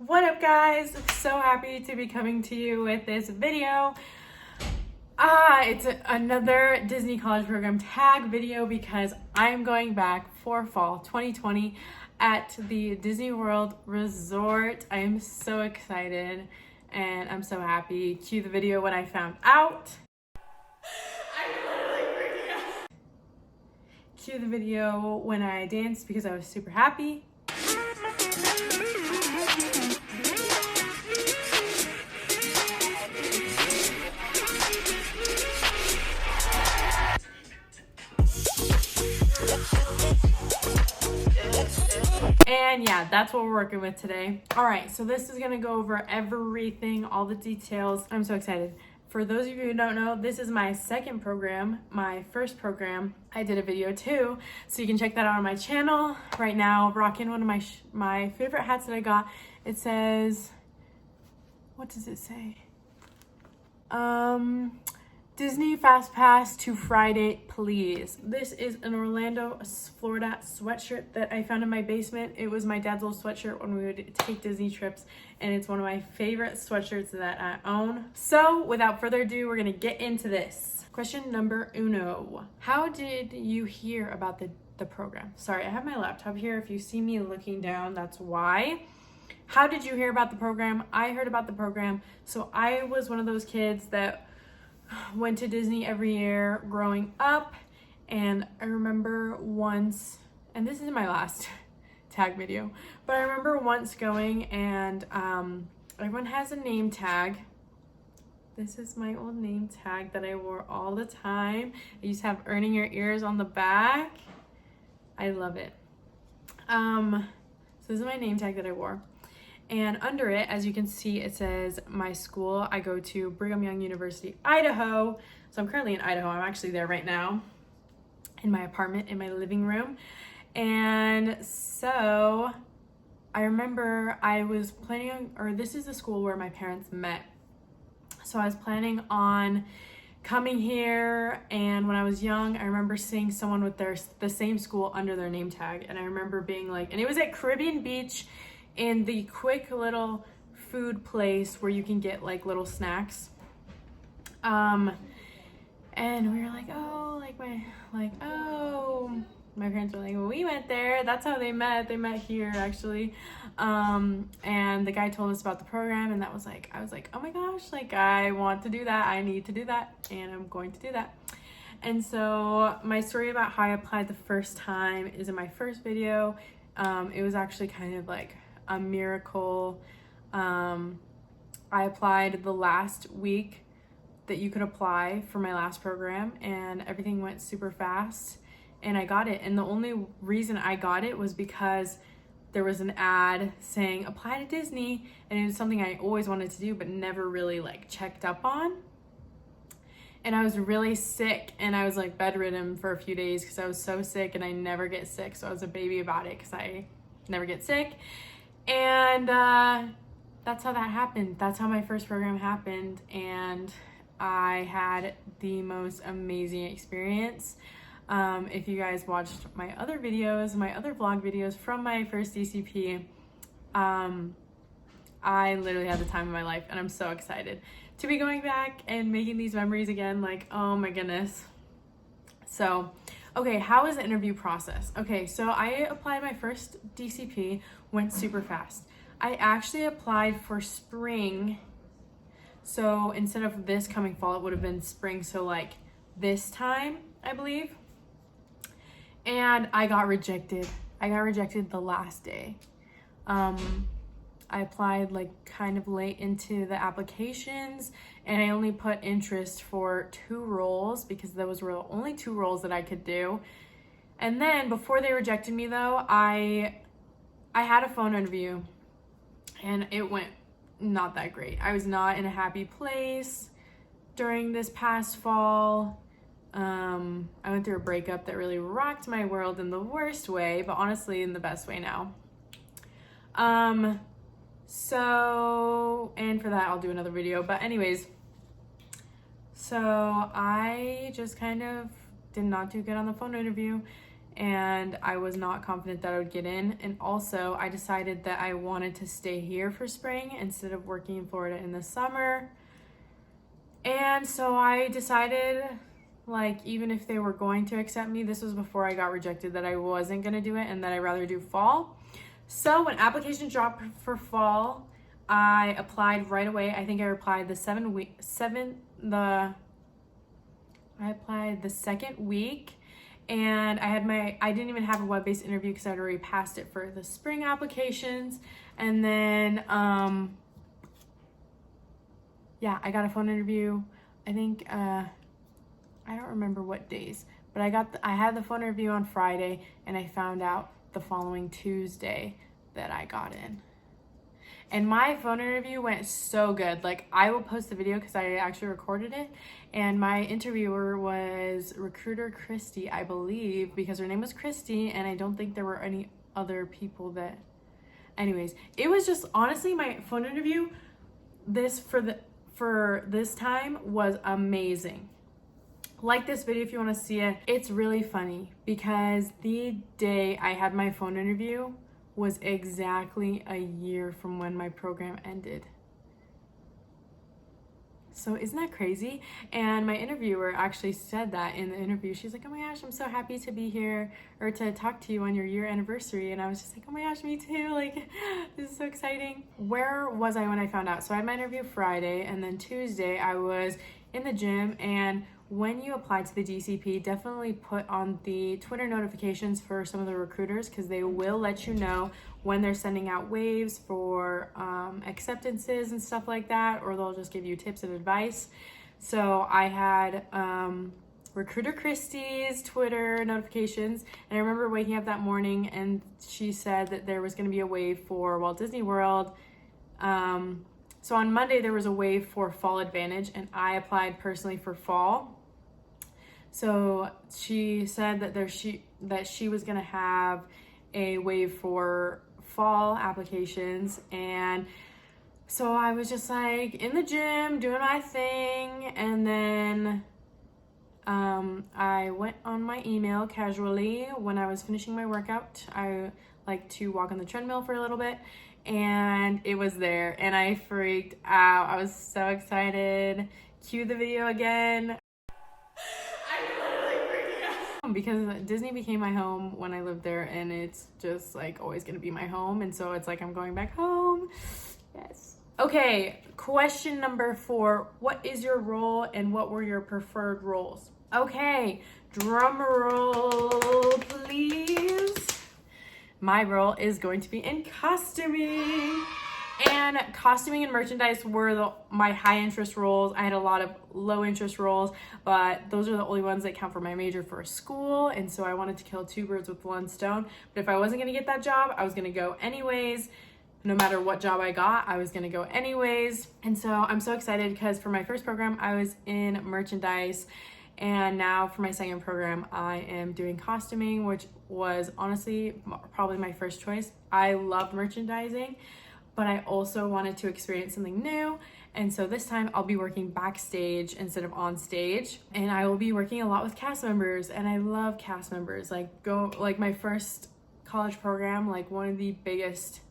What up, guys? So happy to be coming to you with this video. It's another Disney College Program tag video because I'm going back for fall 2020 at the Disney World Resort. I am so excited and I'm so happy. Cue the video when I found out. I'm literally freaking out. Cue the video when I danced because I was super happy. And yeah, that's what we're working with today. All right, so this is gonna go over everything, all the details. I'm so excited. For those of you who don't know, this is my second program. My first program, I did a video too, so you can check that out on my channel. Right now, rocking one of my favorite hats that I got. It says, what does it say? Disney Fast Pass to Friday, please. This is an Orlando, Florida sweatshirt that I found in my basement. It was my dad's old sweatshirt when we would take Disney trips, and it's one of my favorite sweatshirts that I own. So without further ado, we're gonna get into this. Question number uno. How did you hear about the program? Sorry, I have my laptop here. If you see me looking down, that's why. How did you hear about the program? I heard about the program. So I was one of those kids that went to Disney every year growing up, and I remember once, and this is my last tag video, but I remember once going and everyone has a name tag. This is my old name tag that I wore all the time. I used to have Earning Your Ears on the back. I love it. So this is my name tag that I wore. And under it, as you can see, it says my school. I go to Brigham Young University, Idaho. So I'm currently in Idaho. I'm actually there right now in my apartment, in my living room. And so I remember I was planning on, or this is the school where my parents met. So I was planning on coming here, and when I was young, I remember seeing someone with the same school under their name tag. And I remember being like, and it was at Caribbean Beach, in the quick little food place where you can get like little snacks. And we were like, oh, my parents were like, well, we went there. That's how they met. They met here actually. And the guy told us about the program, and I was like, oh my gosh, like I want to do that. I need to do that, and I'm going to do that. And so my story about how I applied the first time is in my first video. It was actually kind of like a miracle. I applied the last week that you could apply for my last program, and everything went super fast, and I got it. And the only reason I got it was because there was an ad saying apply to Disney, and it was something I always wanted to do but never really like checked up on. And I was really sick, and I was like bedridden for a few days because I was so sick, and I never get sick, so I was a baby about it because I never get sick. And that's how that happened. That's how my first program happened, and I had the most amazing experience. If you guys watched my other videos, my other vlog videos from my first DCP, I literally had the time of my life, and I'm so excited to be going back and making these memories again. Like, oh my goodness. So, okay, how is the interview process? Okay, so I applied my first DCP, went super fast. I actually applied for spring. So instead of this coming fall, it would have been spring. So like this time, I believe. And I got rejected. I got rejected the last day. I applied like kind of late into the applications, and I only put interest for 2 roles because those were the only 2 roles that I could do. And then before they rejected me though, I had a phone interview, and it went not that great. I was not in a happy place during this past fall. I went through a breakup that really rocked my world in the worst way, but honestly in the best way now. So, and for that I'll do another video, but anyways, so I just kind of did not do good on the phone interview, and I was not confident that I would get in. And also I decided that I wanted to stay here for spring instead of working in Florida in the summer. And so I decided, like, even if they were going to accept me, this was before I got rejected, that I wasn't gonna do it and that I'd rather do fall. So when applications dropped for fall, I applied right away. I think I applied the second week, and I didn't even have a web-based interview because I'd already passed it for the spring applications. And then yeah, I got a phone interview. I think I don't remember what days, but I had the phone interview on Friday, and I found out the following Tuesday that I got in. And my phone interview went so good. Like, I will post the video because I actually recorded it. And my interviewer was recruiter Christy, I believe, because her name was Christy, and I don't think there were any other people that... Anyways, it was just, honestly, my phone interview, for this time was amazing. Like this video if you want to see it. It's really funny because the day I had my phone interview was exactly a year from when my program ended. So isn't that crazy? And my interviewer actually said that in the interview. She's like, oh my gosh, I'm so happy to be here or to talk to you on your year anniversary. And I was just like, oh my gosh, me too. Like, this is so exciting. Where was I when I found out? So I had my interview Friday, and then Tuesday I was in the gym. And when you apply to the DCP, definitely put on the Twitter notifications for some of the recruiters, because they will let you know when they're sending out waves for acceptances and stuff like that, or they'll just give you tips and advice. So I had recruiter Christie's Twitter notifications, and I remember waking up that morning and she said that there was going to be a wave for Walt Disney World. So on Monday there was a wave for Fall Advantage, and I applied personally for fall. So she said that she was gonna have a wave for fall applications, and so I was just like in the gym doing my thing, and then I went on my email casually when I was finishing my workout. I like to walk on the treadmill for a little bit, and it was there, and I freaked out. I was so excited. Cue the video again. Because Disney became my home when I lived there, and it's just like always gonna be my home, and so it's like I'm going back home. Yes. Okay, question number 4. What is your role and what were your preferred roles? Okay, drum roll please. My role is going to be in costuming. And costuming and merchandise were my high interest roles. I had a lot of low interest roles, but those are the only ones that count for my major for school. And so I wanted to kill 2 birds with 1 stone. But if I wasn't gonna get that job, I was gonna go anyways. No matter what job I got, I was gonna go anyways. And so I'm so excited because for my first program, I was in merchandise. And now for my second program, I am doing costuming, which was honestly probably my first choice. I love merchandising, but I also wanted to experience something new. And so this time I'll be working backstage instead of on stage. And I will be working a lot with cast members, and I love cast members. Like my first college program, like one of the biggest,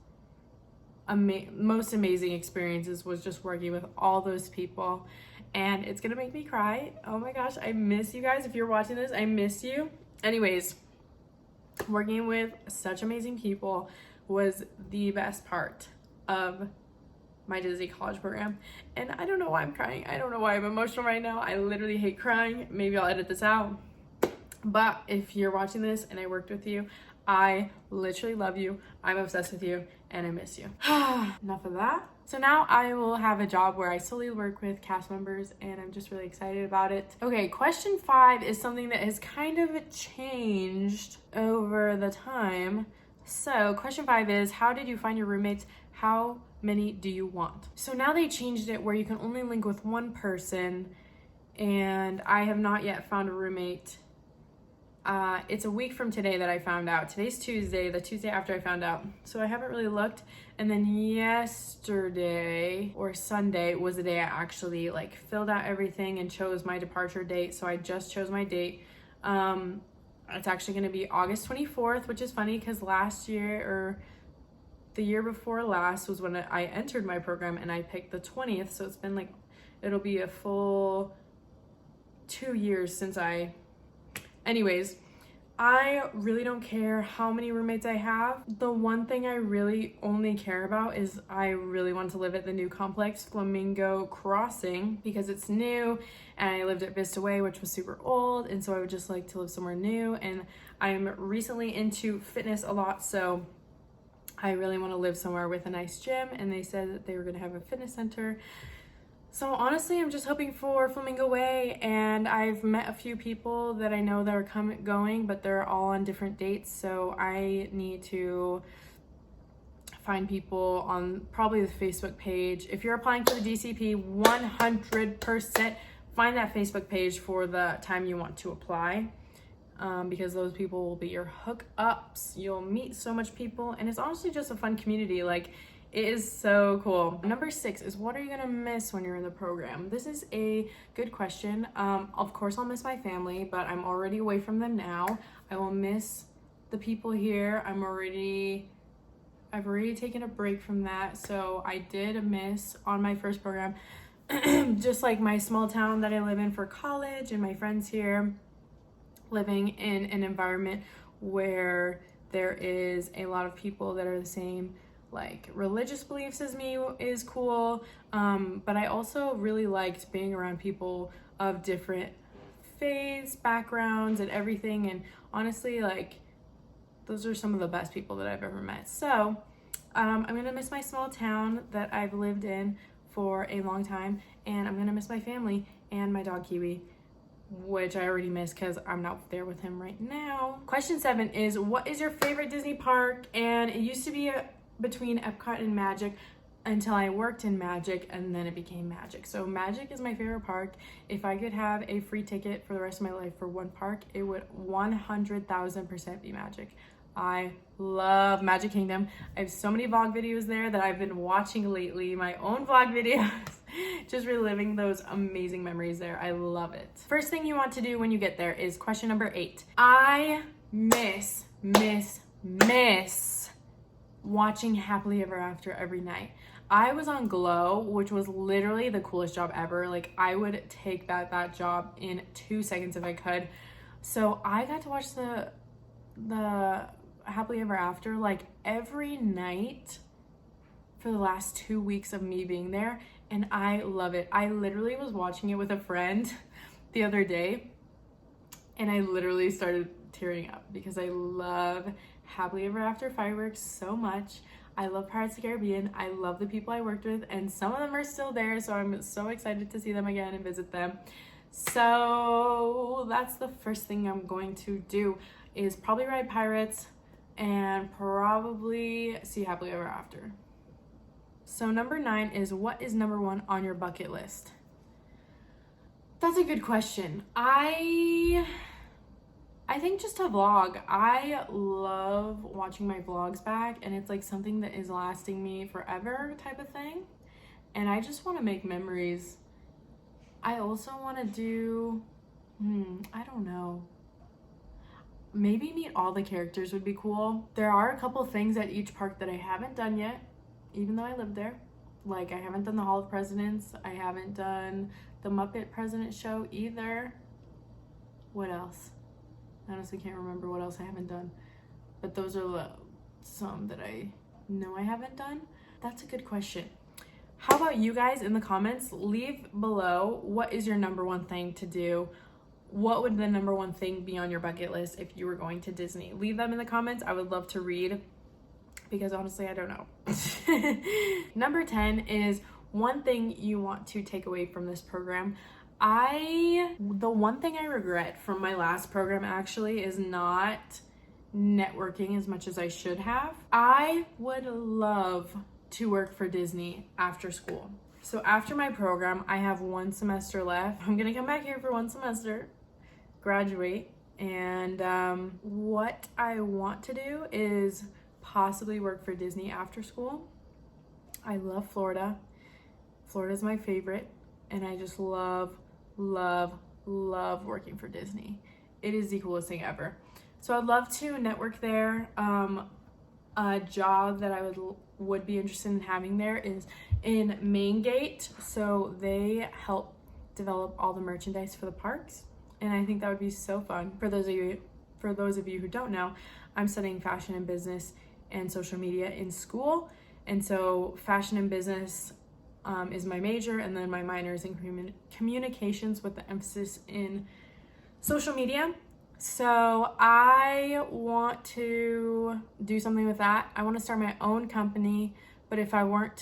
most amazing experiences was just working with all those people. And it's gonna make me cry. Oh my gosh, I miss you guys. If you're watching this, I miss you. Anyways, working with such amazing people was the best part of my Disney college program. And I don't know why I'm crying. I don't know why I'm emotional right now. I literally hate crying. Maybe I'll edit this out. But if you're watching this and I worked with you, I literally love you. I'm obsessed with you, and I miss you. Enough of that. So now I will have a job where I solely work with cast members, and I'm just really excited about it. Okay, question 5 is something that has kind of changed over the time. So question 5 is, how did you find your roommates? How many do you want? So now they changed it where you can only link with 1 person, and I have not yet found a roommate. It's a week from today that I found out. Today's Tuesday, the Tuesday after I found out. So I haven't really looked. And then yesterday or Sunday was the day I actually filled out everything and chose my departure date. So I just chose my date. It's actually going to be August 24th, which is funny because last year, or the year before last, was when I entered my program and I picked the 20th. So it's been like, it'll be a full 2 years since anyways, I really don't care how many roommates I have. The one thing I really only care about is I really want to live at the new complex, Flamingo Crossing, because it's new, and I lived at Vista Way, which was super old, and so I would just like to live somewhere new. And I'm recently into fitness a lot, so I really want to live somewhere with a nice gym, and they said that they were going to have a fitness center. So honestly, I'm just hoping for Flamingo Way, and I've met a few people that I know that are going, but they're all on different dates, so I need to find people on probably the Facebook page. If you're applying for the DCP, 100% find that Facebook page for the time you want to apply, because those people will be your hookups. You'll meet so much people, and it's honestly just a fun community. Like, it is so cool. Number 6 is, what are you gonna miss when you're in the program? This is a good question. Of course I'll miss my family, but I'm already away from them now. I will miss the people here. I've already taken a break from that. So I did miss on my first program, just like my small town that I live in for college, and my friends here, living in an environment where there is a lot of people that are the same like religious beliefs as me is cool, but I also really liked being around people of different faiths, backgrounds, and everything. And honestly, like, those are some of the best people that I've ever met. So I'm gonna miss my small town that I've lived in for a long time, and I'm gonna miss my family and my dog Kiwi, which I already miss because I'm not there with him right now. Question 7 is, what is your favorite Disney park? And it used to be between Epcot and Magic until I worked in Magic, and then it became Magic. So Magic is my favorite park. If I could have a free ticket for the rest of my life for one park, it would 100,000% be Magic. I love Magic Kingdom. I have so many vlog videos there that I've been watching lately, my own vlog videos, just reliving those amazing memories there. I love it. First thing you want to do when you get there is question number 8. I miss watching Happily Ever After every night. I was on Glow, which was literally the coolest job ever. Like, I would take that job in 2 seconds if I could. So I got to watch the Happily Ever After like every night for the last 2 weeks of me being there, and I love it. I literally was watching it with a friend the other day, and I literally started tearing up because I love Happily Ever After fireworks so much. I love Pirates of the Caribbean. I love the people I worked with, and some of them are still there, so I'm so excited to see them again and visit them. So that's the first thing I'm going to do, is probably ride Pirates and probably see Happily Ever After. So number 9 is, what is number 1 on your bucket list? That's a good question. I think just a vlog. I love watching my vlogs back, and it's like something that is lasting me forever type of thing. And I just want to make memories. I also want to do, I don't know. Maybe meet all the characters would be cool. There are a couple things at each park that I haven't done yet, even though I lived there. Like, I haven't done the Hall of Presidents. I haven't done the Muppet President Show either. What else? I honestly can't remember what else I haven't done. But those are some that I know I haven't done. That's a good question. How about you guys in the comments? Leave below, what is your number 1 thing to do? What would the number 1 thing be on your bucket list if you were going to Disney? Leave them in the comments. I would love to read, because honestly, I don't know. Number 10 is, one thing you want to take away from this program. The one thing I regret from my last program actually is not networking as much as I should have. I would love to work for Disney after school. So after my program, I have 1 semester left. I'm gonna come back here for 1 semester, graduate, and what I want to do is possibly work for Disney after school. I love Florida. Florida's my favorite, and I just love working for Disney. It is the coolest thing ever. So I'd love to network there. A job that I would be interested in having there is in Main Gate. So they help develop all the merchandise for the parks, and I think that would be so fun. For those of you who don't know, I'm studying fashion and business and social media in school, and so fashion and business is my major, and then my minor is in communications with the emphasis in social media. So I want to do something with that. I want to start my own company, but if I'm not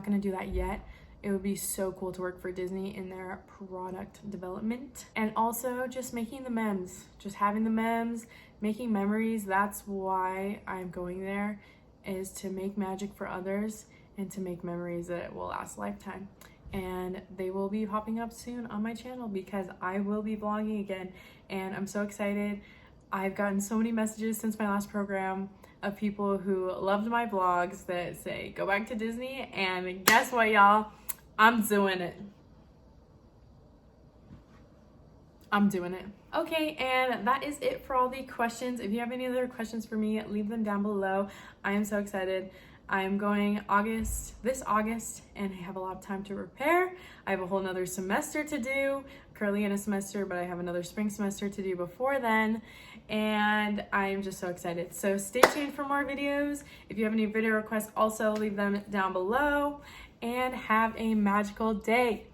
going to do that yet, it would be so cool to work for Disney in their product development. And also just making the memes, just having the memes, making memories. That's why I'm going there, is to make magic for others and to make memories that will last a lifetime. And they will be popping up soon on my channel because I will be vlogging again, and I'm so excited. I've gotten so many messages since my last program of people who loved my vlogs that say, go back to Disney, and guess what, y'all? I'm doing it. I'm doing it. Okay, and that is it for all the questions. If you have any other questions for me, leave them down below. I am so excited. I'm going this August, and I have a lot of time to prepare. I have a whole nother semester to do, currently in a semester, but I have another spring semester to do before then, and I am just so excited. So stay tuned for more videos. If you have any video requests, also leave them down below, and have a magical day.